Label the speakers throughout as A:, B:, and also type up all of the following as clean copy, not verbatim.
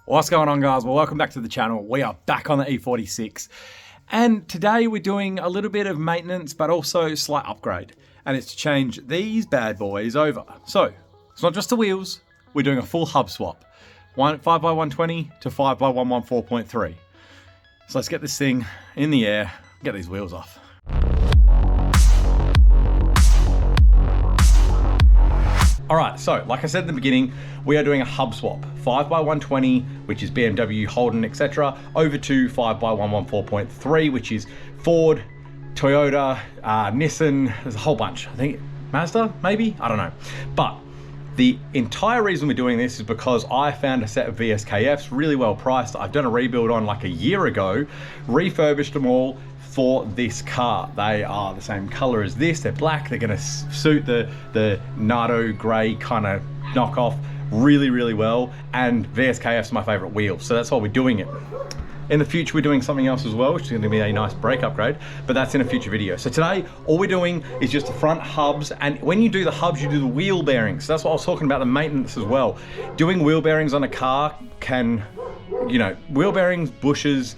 A: What's going on, guys? Well, welcome back to the channel. We are back on the E46, and today we're doing a little bit of maintenance but also slight upgrade, and it's to change these bad boys over. So it's not just the wheels, we're doing a full hub swap, 5x120 to 5x114.3. So let's get this thing in the air, get these wheels off. All right, so like I said in the beginning, we are doing a hub swap, 5x120, which is BMW, Holden, etc., over to 5x114.3, which is Ford, Toyota, Nissan, there's a whole bunch. I think Mazda, maybe? I don't know. But the entire reason we're doing this is because I found a set of VSKFs really well priced. I've done a rebuild on like a year ago, refurbished them all for this car. They are the same color as this. They're black. They're gonna suit the Nardo gray kind of knockoff really, really well. And VSKF's my favorite wheel, so that's why we're doing it. In the future, we're doing something else as well, which is gonna be a nice brake upgrade, but that's in a future video. So today, all we're doing is just the front hubs, and when you do the hubs, you do the wheel bearings. So that's what I was talking about, the maintenance as well. Doing wheel bearings on a car can, you know, wheel bearings, bushes,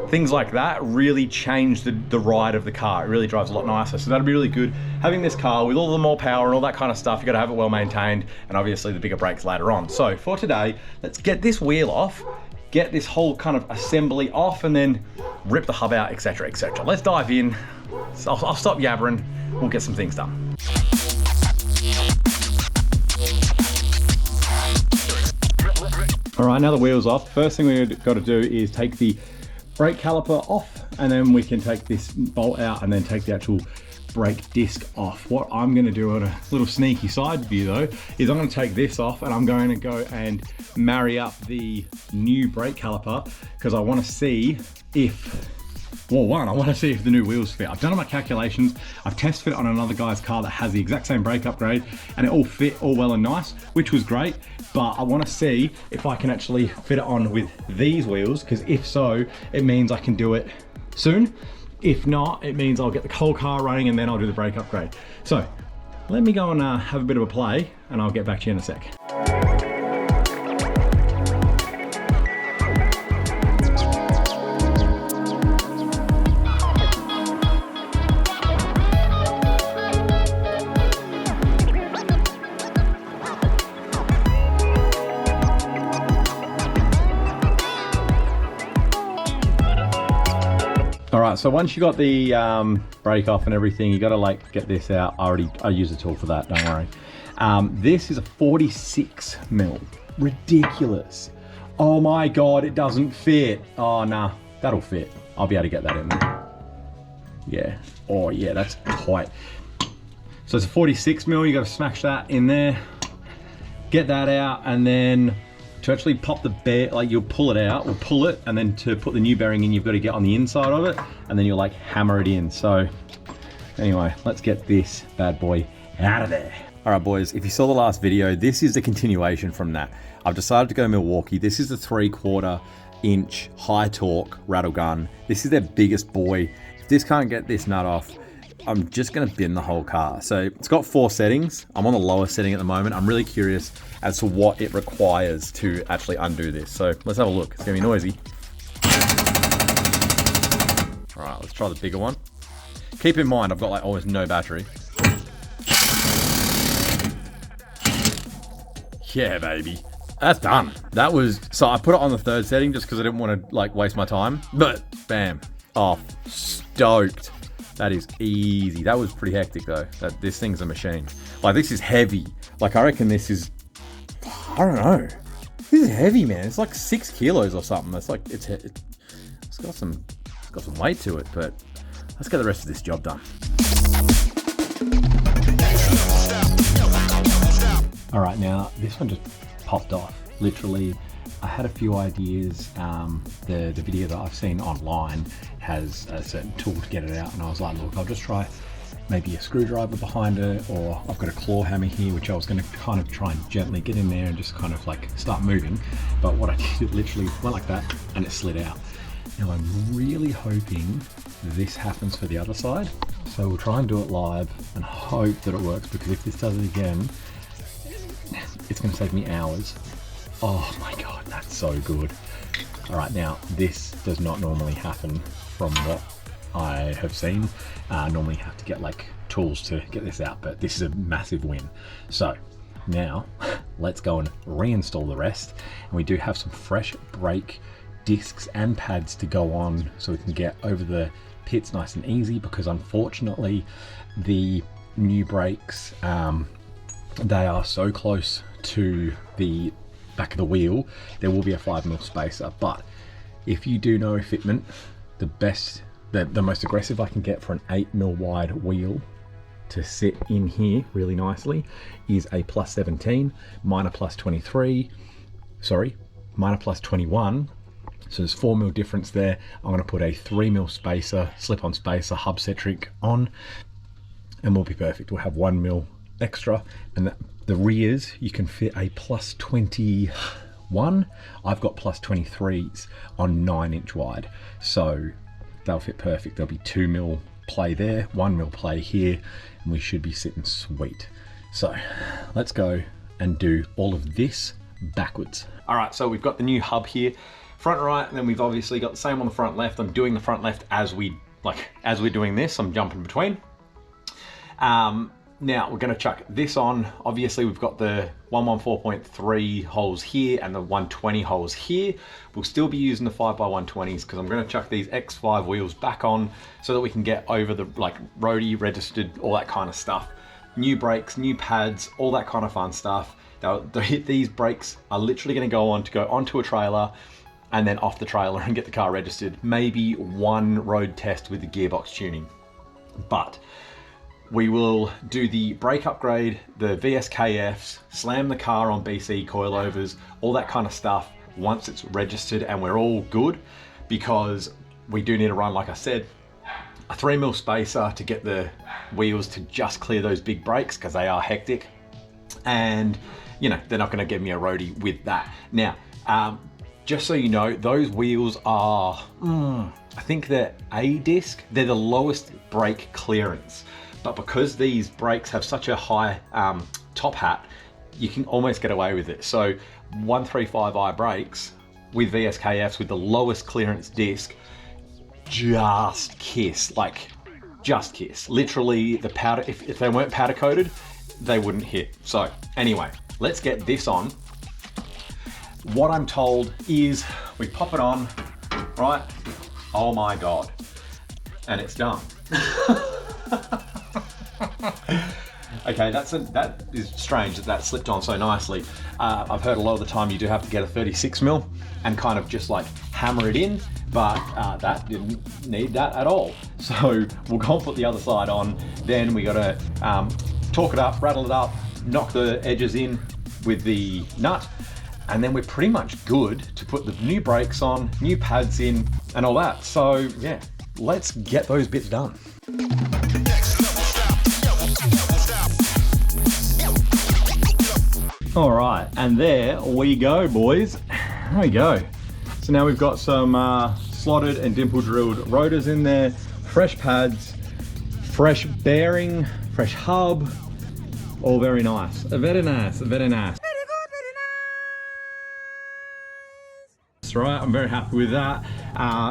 A: things like that really change the ride of the car. It really drives a lot nicer. So that'll be really good. Having this car with all the more power and all that kind of stuff, you gotta have it well maintained, and obviously the bigger brakes later on. So for today, let's get this wheel off, get this whole kind of assembly off, and then rip the hub out, etc, etc. Let's dive in. So I'll stop yabbering, we'll get some things done. All right, now the wheel's off. First thing we've got to do is take the brake caliper off, and then we can take this bolt out and then take the actual brake disc off. What I'm going to do on a little sneaky side view though, is I'm going to take this off and I'm going to go and marry up the new brake caliper, because I want to see if, well, one, I want to see if the new wheels fit. I've done all my calculations. I've test fit on another guy's car that has the exact same brake upgrade, and it all fit all well and nice, which was great. But I want to see if I can actually fit it on with these wheels, because if so, it means I can do it soon. If not, it means I'll get the whole car running and then I'll do the brake upgrade. So let me go and have a bit of a play, and I'll get back to you in a sec. All right, so once you got the brake off and everything, you gotta like get this out. I use a tool for that, don't worry. This is a 46 mil, ridiculous. Oh my God, it doesn't fit. Oh nah, that'll fit. I'll be able to get that in there. Yeah, oh yeah, that's tight. So it's a 46 mil, you gotta smash that in there, get that out, and then to actually pop the bear, like you'll pull it out, or pull it, and then to put the new bearing in, you've got to get on the inside of it, and then you'll like hammer it in. So anyway, let's get this bad boy out of there. All right, boys, if you saw the last video, this is the continuation from that. I've decided to go Milwaukee. This is the 3/4 inch high torque rattle gun. This is their biggest boy. If this can't get this nut off, I'm just gonna bin the whole car. So it's got 4 settings. I'm on the lower setting at the moment. I'm really curious as to what it requires to actually undo this. So let's have a look. It's gonna be noisy. All right, let's try the bigger one. Keep in mind, I've got like almost no battery. Yeah, baby. That's done. That was, so I put it on the 3rd setting just because I didn't want to like waste my time, but bam, off, stoked. That is easy. That was pretty hectic though. This thing's a machine. Like this is heavy. Like I reckon this is, I don't know. This is heavy, man. It's like 6 kilos or something. It's like, it's got some weight to it, but let's get the rest of this job done. All right, now this one just popped off. Literally, I had a few ideas. The video that I've seen online has a certain tool to get it out, and I was like, look, I'll just try maybe a screwdriver behind it, or I've got a claw hammer here, which I was going to kind of try and gently get in there and just kind of like start moving. But what I did, it literally went like that and it slid out. Now I'm really hoping this happens for the other side. So we'll try and do it live and hope that it works, because if this does it again, it's going to take me hours Oh my God, that's so good. All right, now this does not normally happen from what I have seen. Normally you have to get like tools to get this out, but this is a massive win. So now let's go and reinstall the rest. And we do have some fresh brake discs and pads to go on so we can get over the pits nice and easy, because unfortunately the new brakes, they are so close to the back of the wheel, there will be a 5mm spacer. But if you do know fitment, the most aggressive I can get for an 8mm wide wheel to sit in here really nicely is a +17, mine a +23, sorry, mine a +21. So there's 4mm difference there. I'm going to put a 3mm spacer, slip-on spacer, hub-centric on, and we'll be perfect. We'll have 1mm extra, and the rears you can fit a +21. I've got +23s on 9-inch wide, so they'll fit perfect. There'll be 2mm play there, 1mm play here, and we should be sitting sweet. So let's go and do all of this backwards. All right, so we've got the new hub here, front right, and then we've obviously got the same on the front left. I'm doing the front left as we're doing this. I'm jumping between. Now we're going to chuck this on. Obviously we've got the 114.3 holes here and the 120 holes here. We'll still be using the 5x120s because I'm going to chuck these X5 wheels back on so that we can get over the like roadie registered, all that kind of stuff. New brakes, new pads, all that kind of fun stuff. These brakes are literally going to go onto a trailer and then off the trailer and get the car registered. Maybe one road test with the gearbox tuning, but we will do the brake upgrade, the VSKFs, slam the car on BC coilovers, all that kind of stuff once it's registered and we're all good, because we do need to run, like I said, a 3mm spacer to get the wheels to just clear those big brakes because they are hectic. And you know, they're not going to give me a roadie with that. Now, just so you know, those wheels are, I think they're A disc. They're the lowest brake clearance. But because these brakes have such a high top hat, you can almost get away with it. So 135i brakes with VSKFs with the lowest clearance disc, just kiss, like just kiss. Literally the powder, if they weren't powder coated, they wouldn't hit. So anyway, let's get this on. What I'm told is we pop it on, right? Oh my God. And it's done. Okay, that is strange that slipped on so nicely. I've heard a lot of the time you do have to get a 36mm and kind of just like hammer it in, but that didn't need that at all. So we'll go and put the other side on. Then we gotta torque it up, rattle it up, knock the edges in with the nut, and then we're pretty much good to put the new brakes on, new pads in, and all that. So yeah, let's get those bits done. All right, and there we go, boys. There we go. So now we've got some slotted and dimple drilled rotors in there, fresh pads, fresh bearing, fresh hub, all very nice. Very nice, very nice. That's right, I'm very happy with that.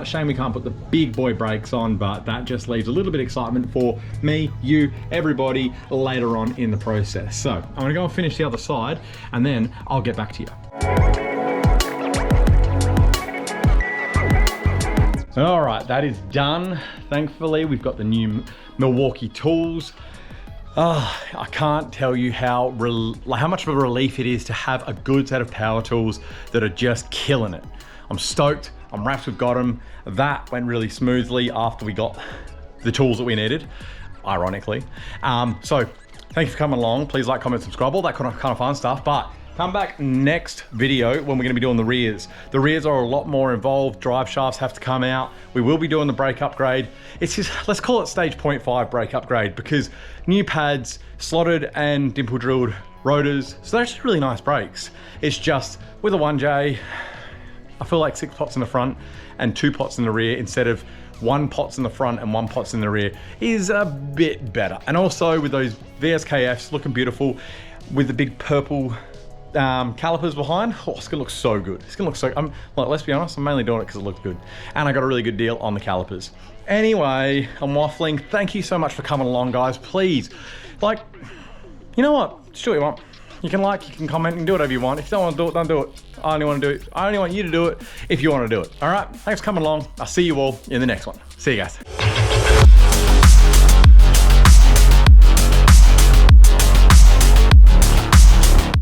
A: Shame we can't put the big boy brakes on, but that just leaves a little bit of excitement for me, you, everybody later on in the process. So I'm gonna go and finish the other side and then I'll get back to you. All right, that is done. Thankfully, we've got the new Milwaukee tools. I can't tell you how much of a relief it is to have a good set of power tools that are just killing it. I'm stoked, I'm wrapped we've got them. That went really smoothly after we got the tools that we needed, ironically. So thank you for coming along. Please like, comment, subscribe, all that kind of fun stuff. But come back next video when we're gonna be doing the rears. The rears are a lot more involved. Drive shafts have to come out. We will be doing the brake upgrade. It's just, let's call it stage 0.5 brake upgrade, because new pads, slotted and dimple drilled rotors. So they're actually really nice brakes. It's just with a 1J, I feel like 6 pots in the front and 2 pots in the rear instead of 1 pot's in the front and 1 pot's in the rear is a bit better. And also with those VSKFs looking beautiful with the big purple calipers behind. Oh, it's gonna look so good. It's gonna look so, like, let's be honest, I'm mainly doing it because it looks good. And I got a really good deal on the calipers. Anyway, I'm waffling. Thank you so much for coming along, guys. Please, like, you know what? Just do what you want. You can like, you can comment, you can do whatever you want. If you don't want to do it, don't do it. I only want to do it. I only want you to do it if you want to do it. All right, thanks for coming along. I'll see you all in the next one. See you guys.